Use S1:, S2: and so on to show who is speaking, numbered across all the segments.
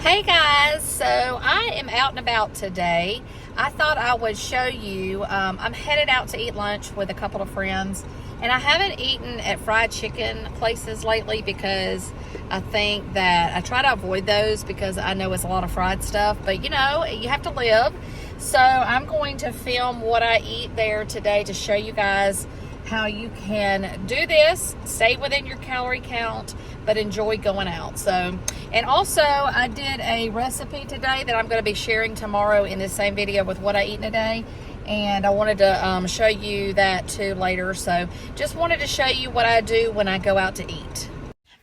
S1: Hey guys, so I am out and about today. I thought I would show you, I'm headed out to eat lunch with a couple of friends, and I haven't eaten at fried chicken places lately because I think that I try to avoid those because I know it's a lot of fried stuff, but you know, you have to live. So I'm going to film what I eat there today to show you guys how you can do this, stay within your calorie count, but enjoy going out. So, and also I did a recipe today that I'm going to be sharing tomorrow in the same video with what I eat in a day. And I wanted to show you that too later. So just wanted to show you what I do when I go out to eat.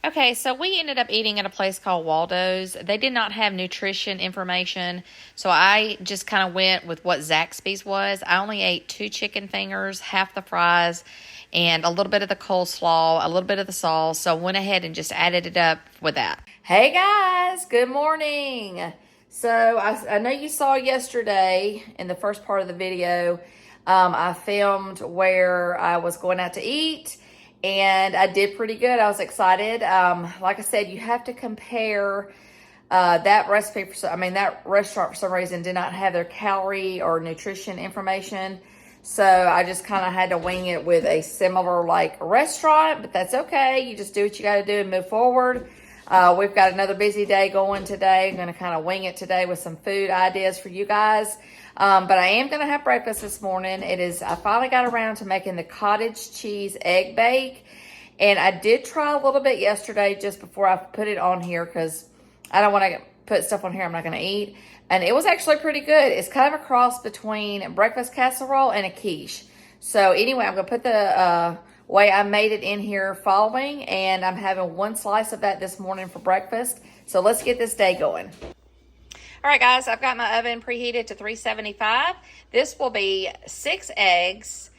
S1: Okay, so we ended up eating at a place called Waldo's. They did not have nutrition information, so I just kind of went with what Zaxby's was. I only ate 2 chicken fingers, half the fries, and a little bit of the coleslaw, a little bit of the sauce. So I went ahead and just added it up with that. Hey guys, good morning. So I know you saw yesterday in the first part of the video, I filmed where I was going out to eat. And I did pretty good. I was excited. Like I said, you have to compare that recipe. That restaurant for some reason did not have their calorie or nutrition information. So I just kind of had to wing it with a similar like restaurant, but that's okay. You just do what you got to do and move forward. We've got another busy day going today. I'm going to kind of wing it today with some food ideas for you guys. But I am going to have breakfast this morning. I finally got around to making the cottage cheese egg bake. And I did try a little bit yesterday just before I put it on here because I don't want to put stuff on here I'm not going to eat. And it was actually pretty good. It's kind of a cross between breakfast casserole and a quiche. So anyway, I'm going to put the way I made it in here following. And I'm having 1 slice of that this morning for breakfast. So let's get this day going. All right, guys, I've got my oven preheated to 375. This will be 6 eggs,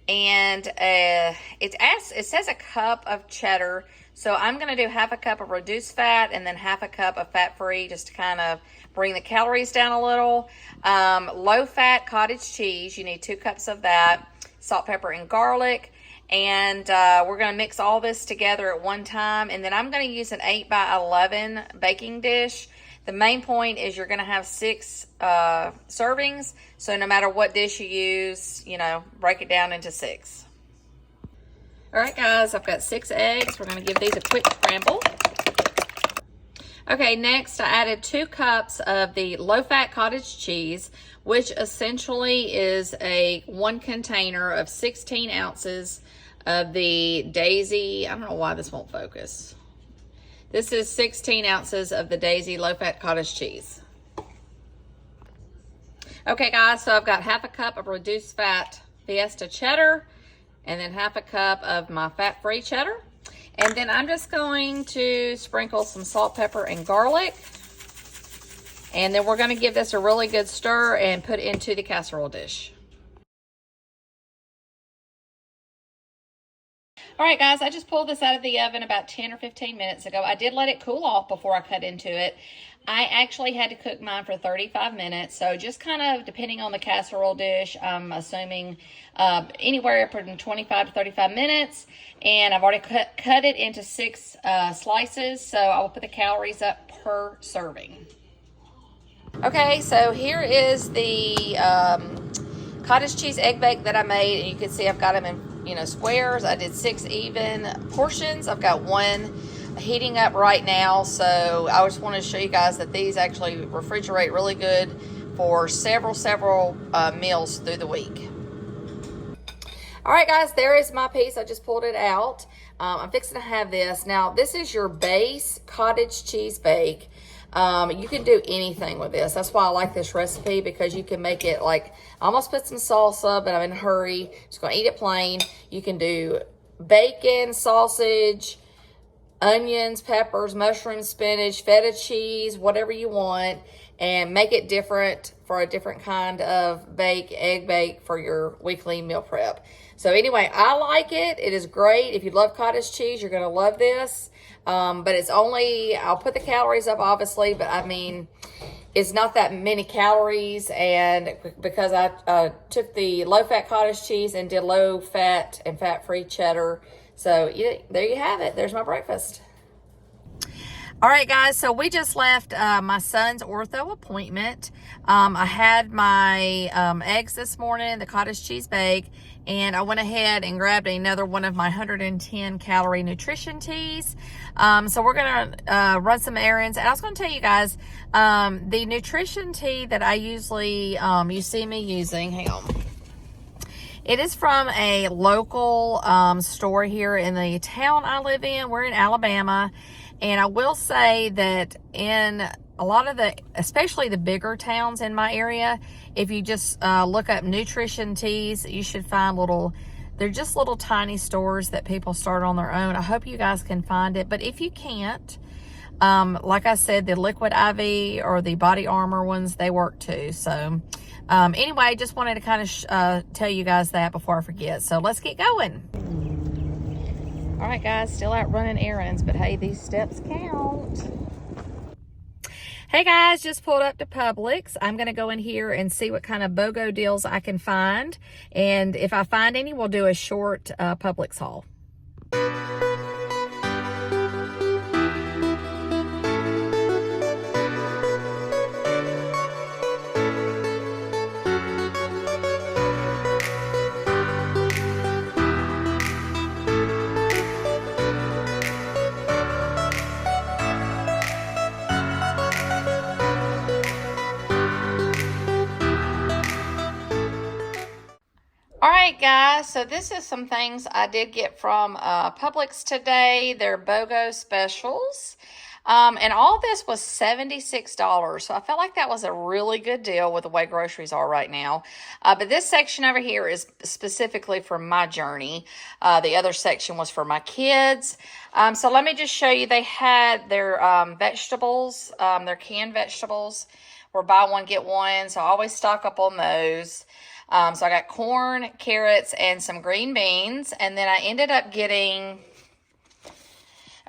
S1: and it says a cup of cheddar. So I'm going to do half a cup of reduced fat and then half a cup of fat-free just to kind of bring the calories down a little. Low-fat cottage cheese, you need 2 cups of that, salt, pepper, and garlic. And we're going to mix all this together at one time. And then I'm going to use an 8x11 baking dish. The main point is you're going to have 6 servings. So no matter what dish you use, break it down into 6. All right, guys, I've got 6 eggs. We're going to give these a quick scramble. Okay, next I added 2 cups of the low-fat cottage cheese, which essentially is a 1 container of 16 ounces of the Daisy. I don't know why this won't focus. This is 16 ounces of the Daisy low-fat cottage cheese. Okay, guys, so I've got half a cup of reduced fat Fiesta cheddar and then half a cup of my fat-free cheddar. And then I'm just going to sprinkle some salt, pepper, and garlic. And then we're going to give this a really good stir and put it into the casserole dish. All right, guys, I just pulled this out of the oven about 10 or 15 minutes ago. I did let it cool off before I cut into it. I actually had to cook mine for 35 minutes, so just kind of depending on the casserole dish, I'm assuming anywhere from 25 to 35 minutes. And I've already cut it into 6 slices, so I will put the calories up per serving. Okay, so here is the cottage cheese egg bake that I made, and you can see I've got them in squares. I did 6 even portions. I've got 1 heating up right now, so I just wanted to show you guys that these actually refrigerate really good for several meals through the week. All right, guys, there is my piece. I just pulled it out. I'm fixing to have this. Now, this is your base cottage cheese bake. You can do anything with this. That's why I like this recipe, because you can make it like, I almost put some salsa, but I'm in a hurry. Just gonna eat it plain. You can do bacon, sausage, onions, peppers, mushrooms, spinach, feta cheese, whatever you want, and make it different for a different kind of egg bake for your weekly meal prep. So anyway, I like it. It is great. If you love cottage cheese, you're gonna love this. But it's only, I'll put the calories up obviously, but I mean, it's not that many calories. And because I took the low-fat cottage cheese and did low-fat and fat-free cheddar. So there you have it. There's my breakfast. All right, guys, so we just left my son's ortho appointment. I had my eggs this morning, the cottage cheese bake, and I went ahead and grabbed another one of my 110 calorie nutrition teas. So we're going to run some errands. And I was going to tell you guys, the nutrition tea that I usually, you see me using, hang on. It is from a local store here in the town I live in. We're in Alabama. And I will say that in a lot of especially the bigger towns in my area, if you just look up nutrition teas, you should find they're just little tiny stores that people start on their own. I hope you guys can find it. But if you can't, like I said, the Liquid IV or the Body Armor ones, they work too. So anyway, just wanted to kind of tell you guys that before I forget. So let's get going. All right, guys, still out running errands, but hey, these steps count. Hey, guys, just pulled up to Publix. I'm going to go in here and see what kind of BOGO deals I can find. And if I find any, we'll do a short Publix haul. All right, guys, so this is some things I did get from Publix today. They're BOGO specials. And all this was $76. So I felt like that was a really good deal with the way groceries are right now. But this section over here is specifically for my journey. The other section was for my kids. So let me just show you. They had their vegetables, their canned vegetables were buy one, get one. So I always stock up on those. So I got corn, carrots, and some green beans. And then I ended up getting,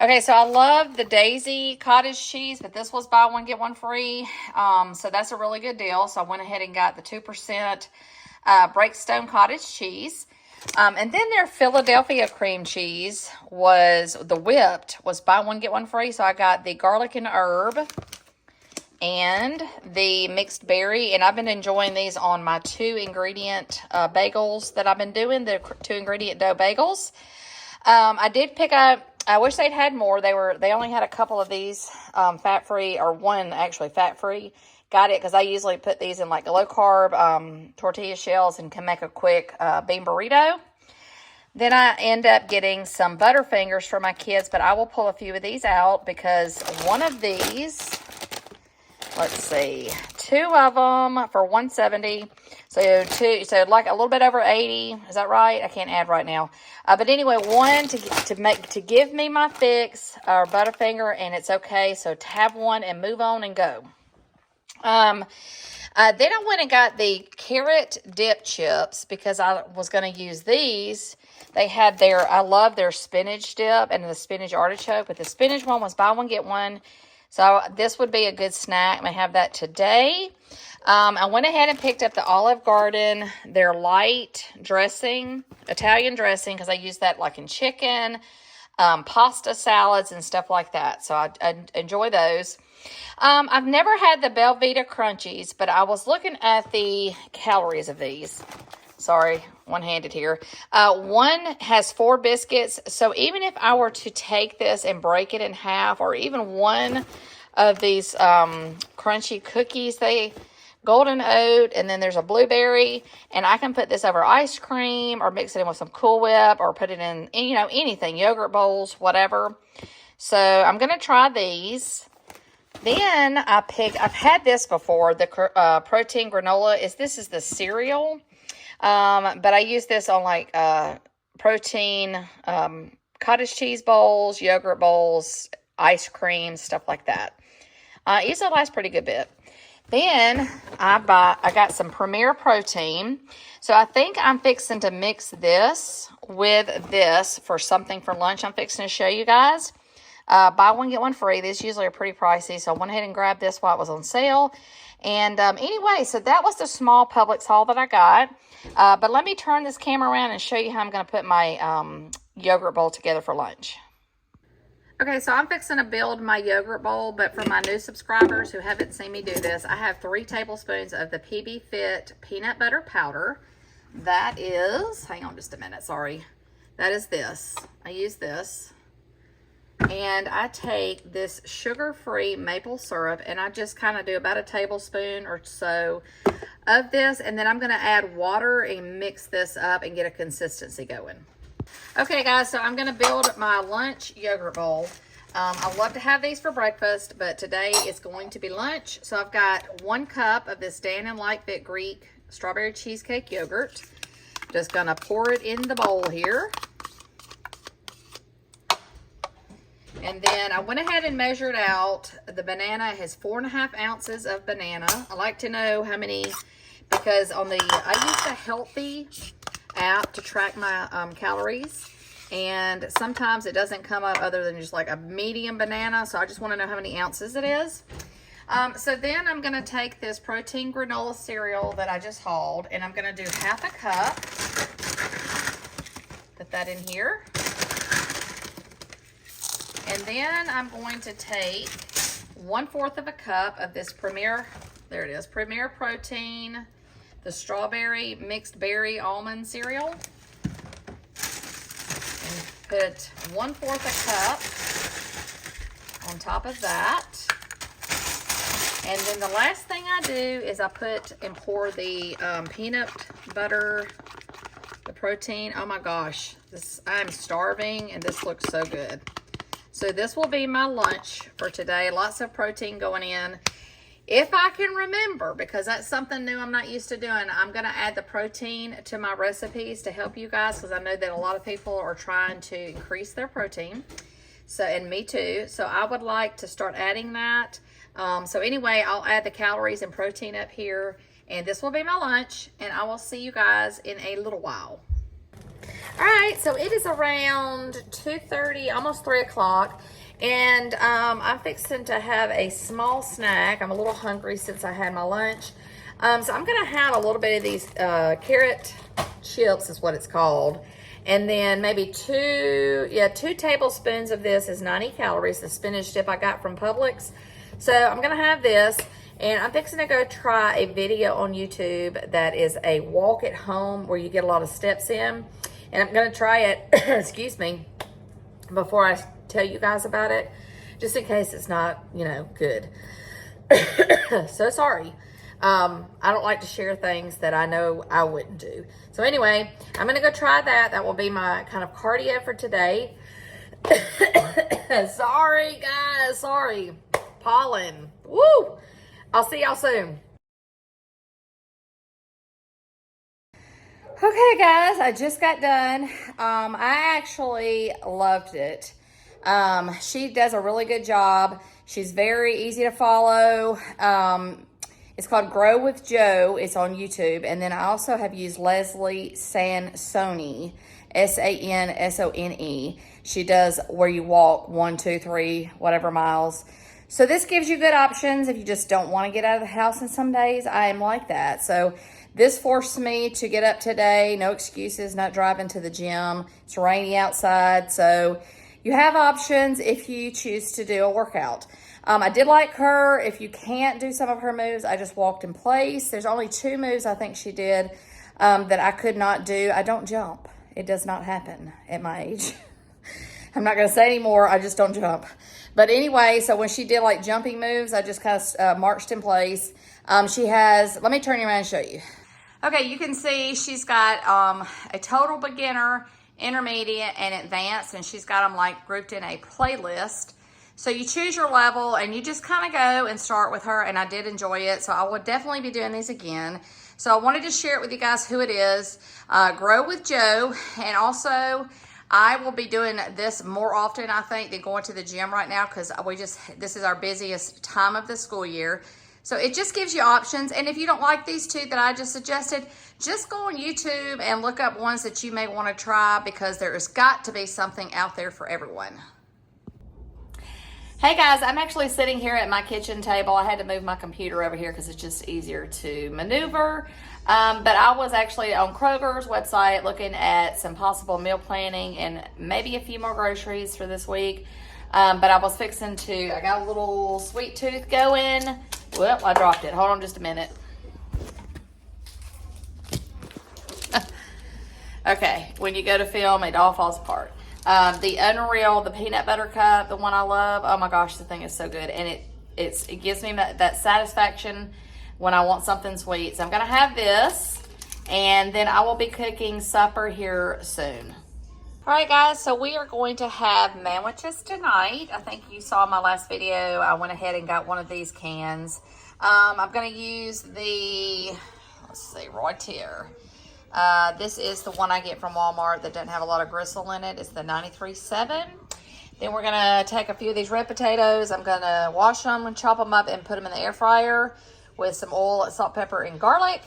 S1: okay, so I love the Daisy cottage cheese, but this was buy one, get one free. So that's a really good deal. So I went ahead and got the 2% Breakstone cottage cheese. And then their Philadelphia cream cheese was, the whipped, was buy one, get one free. So I got the garlic and herb and the mixed berry, and I've been enjoying these on my 2-ingredient bagels that I've been doing, the 2-ingredient dough bagels. I did pick up, I wish they'd had more. They only had a couple of these fat-free, or one actually fat-free. Got it because I usually put these in like low-carb tortilla shells and can make a quick bean burrito. Then I end up getting some Butterfingers for my kids, but I will pull a few of these out because one of these, let's see, 2 of them for $1.70. So like a little bit over 80. Is that right? I can't add right now. But anyway, one to give me my fix or Butterfinger, and it's okay. So to have one and move on and go. Then I went and got the carrot dip chips because I was going to use these. They had I love their spinach dip and the spinach artichoke, but the spinach one was buy one, get one. So this would be a good snack. I may have that today. I went ahead and picked up the Olive Garden, their light dressing, Italian dressing, because I use that like in chicken, pasta salads, and stuff like that. So I enjoy those. I've never had the Belvita Crunchies, but I was looking at the calories of these. Sorry, one-handed here. One has 4 biscuits. So even if I were to take this and break it in half, or even one of these crunchy cookies, golden oat, and then there's a blueberry, and I can put this over ice cream or mix it in with some Cool Whip or put it in, anything, yogurt bowls, whatever. So I'm going to try these. Then I've had this before, the protein granola. This is the cereal. But I use this on like protein cottage cheese bowls, yogurt bowls, ice cream, stuff like that. Usually lasts pretty good bit. Then I got some Premier Protein. So I think I'm fixing to mix this with this for something for lunch I'm fixing to show you guys. Buy one, get one free. These usually are pretty pricey, so I went ahead and grabbed this while it was on sale. And anyway, so that was the small Publix haul that I got. But let me turn this camera around and show you how I'm going to put my yogurt bowl together for lunch. Okay, so I'm fixing to build my yogurt bowl, but for my new subscribers who haven't seen me do this, I have 3 tablespoons of the PB Fit peanut butter powder. That is, hang on just a minute, sorry. That is this. I use this. And I take this sugar-free maple syrup, and I just kind of do about a tablespoon or so of this, and then I'm going to add water and mix this up and get a consistency going. Okay, guys, so I'm going to build my lunch yogurt bowl. I love to have these for breakfast, but today it's going to be lunch. So I've got 1 cup of this Dan and Lightfit Greek strawberry cheesecake yogurt. Just going to pour it in the bowl here. And then I went ahead and measured out the banana. It has 4.5 ounces of banana. I like to know how many, because I use the Healthy app to track my calories, and sometimes it doesn't come up other than just like a medium banana, so I just want to know how many ounces it is. So then I'm going to take this protein granola cereal that I just hauled, and I'm going to do 1/2 cup. Put that in here. And then I'm going to take 1/4 cup of this Premier, there it is, Premier Protein, the strawberry mixed berry almond cereal, and put 1/4 cup on top of that. And then the last thing I do is I put and pour the peanut butter, the protein. Oh my gosh, I'm starving, and this looks so good. So this will be my lunch for today. Lots of protein going in. If I can remember, because that's something new I'm not used to doing, I'm going to add the protein to my recipes to help you guys, because I know that a lot of people are trying to increase their protein. So, and me too. So I would like to start adding that. So anyway, I'll add the calories and protein up here, and this will be my lunch, and I will see you guys in a little while. All right, so it is around 2:30, almost 3 o'clock. And I'm fixing to have a small snack. I'm a little hungry since I had my lunch. So I'm going to have a little bit of these carrot chips is what it's called. And then maybe 2 tablespoons of this is 90 calories, the spinach dip I got from Publix. So I'm going to have this. And I'm fixing to go try a video on YouTube that is a walk at home where you get a lot of steps in. And I'm going to try it, excuse me, before I tell you guys about it, just in case it's not, good. So sorry. I don't like to share things that I know I wouldn't do. So anyway, I'm going to go try that. That will be my kind of cardio for today. Sorry, guys. Sorry. Pollen. Woo! I'll see y'all soon. Okay, guys, I just got done. I actually loved it. She does a really good job. She's very easy to follow. It's called Grow with Joe. It's on YouTube. And then I also have used Leslie Sansone, Sansone. She does where you walk 1, 2, 3, whatever miles. So this gives you good options if you just don't want to get out of the house. And some days I am like that. So this forced me to get up today. No excuses, not driving to the gym. It's rainy outside. So you have options if you choose to do a workout. I did like her. If you can't do some of her moves, I just walked in place. There's only 2 moves I think she did that I could not do. I don't jump. It does not happen at my age. I'm not going to say anymore. I just don't jump. But anyway, so when she did like jumping moves, I just kind of marched in place. She has, let me turn you around and show you. Okay, you can see she's got a total beginner, intermediate, and advanced, and she's got them like grouped in a playlist. So you choose your level, and you just kind of go and start with her, and I did enjoy it, so I will definitely be doing these again. So I wanted to share it with you guys who it is, Grow with Joe, and also I will be doing this more often, I think, than going to the gym right now, because this is our busiest time of the school year. So it just gives you options. And if you don't like these 2 that I just suggested, just go on YouTube and look up ones that you may want to try, because there has got to be something out there for everyone. Hey guys, I'm actually sitting here at my kitchen table. I had to move my computer over here because it's just easier to maneuver. But I was actually on Kroger's website looking at some possible meal planning and maybe a few more groceries for this week. But I was fixing to, I got a little sweet tooth going. Well, I dropped it. Hold on just a minute. Okay, when you go to film, it all falls apart. The Unreal, the peanut butter cup, the one I love. Oh my gosh, the thing is so good. And it gives me that satisfaction when I want something sweet. So I'm gonna have this, and then I will be cooking supper here soon. All right, guys, so we are going to have sandwiches tonight. I think you saw my last video. I went ahead and got one of these cans. I'm gonna use the, let's see, right here. This is the one I get from Walmart that doesn't have a lot of gristle in it. It's the 93.7. Then we're gonna take a few of these red potatoes. I'm gonna wash them and chop them up and put them in the air fryer with some oil, salt, pepper, and garlic.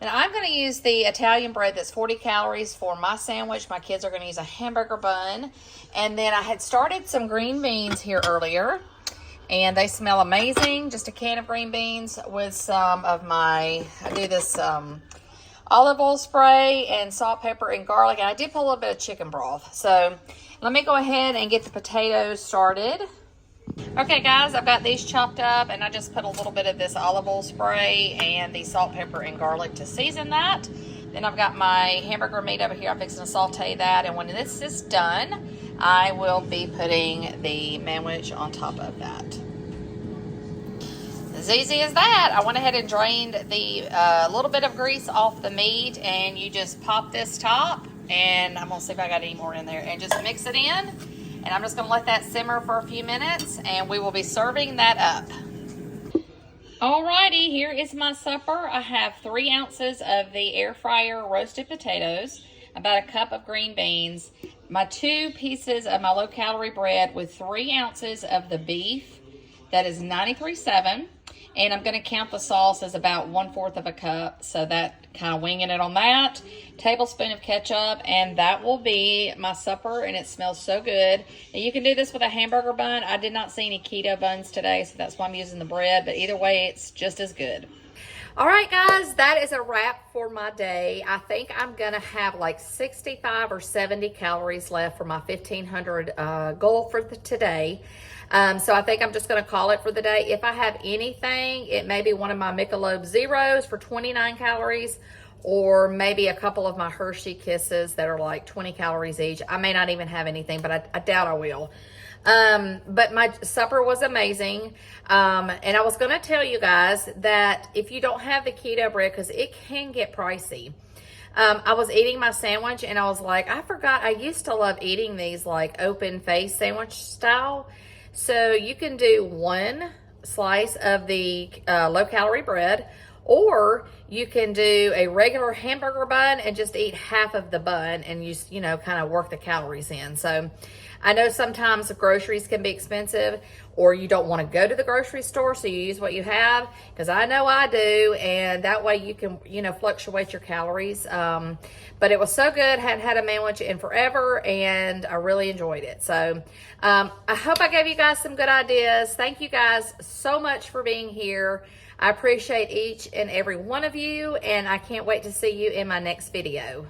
S1: And I'm gonna use the Italian bread that's 40 calories for my sandwich. My kids are gonna use a hamburger bun. And then I had started some green beans here earlier, and they smell amazing. Just a can of green beans with some of my, I do this, olive oil spray and salt, pepper, and garlic. And I did put a little bit of chicken broth. So let me go ahead and get the potatoes started. Okay, guys, I've got these chopped up, and I just put a little bit of this olive oil spray and the salt, pepper, and garlic to season that. Then I've got my hamburger meat over here. I'm fixing to saute that, and when this is done, I will be putting the sandwich on top of that. As easy as that. I went ahead and drained the little bit of grease off the meat, and you just pop this top, and I'm gonna see if I got any more in there, and just mix it in. And I'm just gonna let that simmer for a few minutes, and we will be serving that up. Alrighty, here is my supper. I have 3 ounces of the air fryer roasted potatoes, about a cup of green beans, my 2 pieces of my low calorie bread with 3 ounces of the beef that is 93.7. And I'm going to count the sauce as about 1/4 of a cup. So that kind of winging it on that. Tablespoon of ketchup. And that will be my supper. And it smells so good. And you can do this with a hamburger bun. I did not see any keto buns today, so that's why I'm using the bread. But either way, it's just as good. All right, guys, that is a wrap for my day. I think I'm going to have like 65 or 70 calories left for my 1,500 goal for today. So I think I'm just going to call it for the day. If I have anything, it may be one of my Michelob Zeros for 29 calories, or maybe a couple of my Hershey Kisses that are like 20 calories each. I may not even have anything, but I doubt I will. But my supper was amazing. And I was going to tell you guys that if you don't have the keto bread, because it can get pricey. I was eating my sandwich, and I was like, I forgot I used to love eating these like open face sandwich style. So you can do 1 slice of the low calorie bread, or you can do a regular hamburger bun and just eat half of the bun, and you know, kind of work the calories in. So I know sometimes groceries can be expensive, or you don't want to go to the grocery store, so you use what you have, because I know I do, and that way you can, you know, fluctuate your calories. But it was so good. Hadn't had a sandwich in forever, and I really enjoyed it. So I hope I gave you guys some good ideas. Thank you guys so much for being here. I appreciate each and every one of you, and I can't wait to see you in my next video.